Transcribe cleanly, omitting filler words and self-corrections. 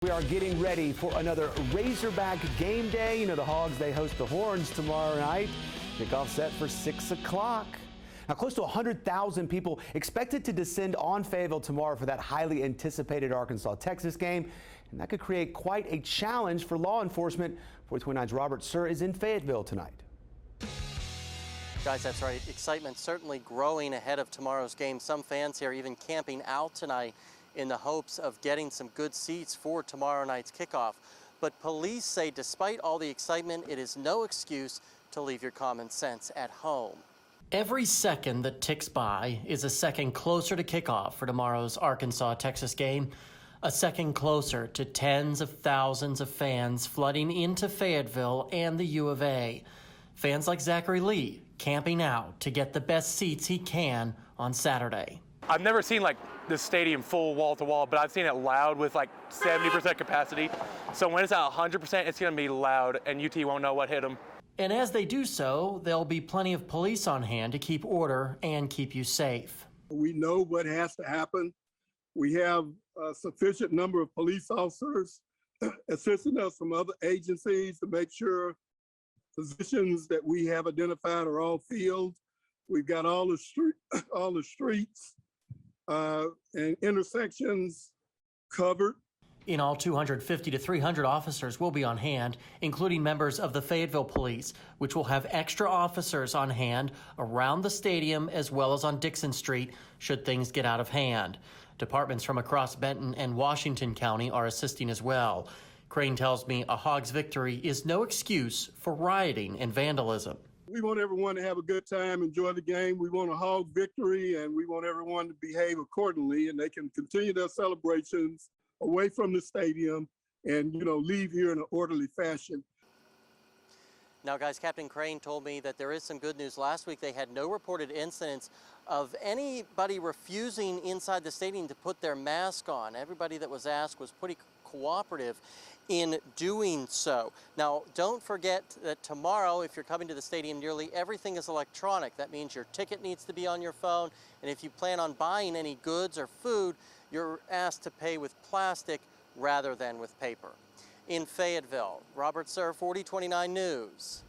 We are getting ready for another Razorback game day. You know, the Hogs, they host the Horns tomorrow night. Kickoff set for 6 o'clock. Now, close to 100,000 people expected to descend on Fayetteville tomorrow for that highly anticipated Arkansas-Texas game. And that could create quite a challenge for law enforcement. 429's Robert Suhr is in Fayetteville tonight. Guys, that's right. Excitement certainly growing ahead of tomorrow's game. Some fans here even camping out tonight in the hopes of getting some good seats for tomorrow night's kickoff. But police say despite all the excitement, it is no excuse to leave your common sense at home. Every second that ticks by is a second closer to kickoff for tomorrow's Arkansas-Texas game, a second closer to tens of thousands of fans flooding into Fayetteville and the U of A. Fans like Zachary Lee camping out to get the best seats he can on Saturday. I've never seen like this stadium full wall to wall, but I've seen it loud with like 70% capacity. So when it's at 100%, it's going to be loud and UT won't know what hit them. And as they do so, there'll be plenty of police on hand to keep order and keep you safe. We know what has to happen. We have a sufficient number of police officers assisting us from other agencies to make sure positions that we have identified are all filled. We've got all the streets and intersections covered. In all, 250 to 300 officers will be on hand, including members of the Fayetteville Police, which will have extra officers on hand around the stadium as well as on Dixon Street should things get out of hand. Departments from across Benton and Washington County are assisting as well. Crane tells me a Hogs victory is no excuse for rioting and vandalism. We want everyone to have a good time, enjoy the game. We want a Hog victory, and we want everyone to behave accordingly, and they can continue their celebrations away from the stadium and, leave here in an orderly fashion. Now, guys, Captain Crane told me that there is some good news. Last week, they had no reported incidents of anybody refusing inside the stadium to put their mask on. Everybody that was asked was pretty cooperative in doing so. Now, don't forget that tomorrow, if you're coming to the stadium, nearly everything is electronic. That means your ticket needs to be on your phone, and if you plan on buying any goods or food, you're asked to pay with plastic rather than with paper. In Fayetteville, Robert Suhr, 4029 News.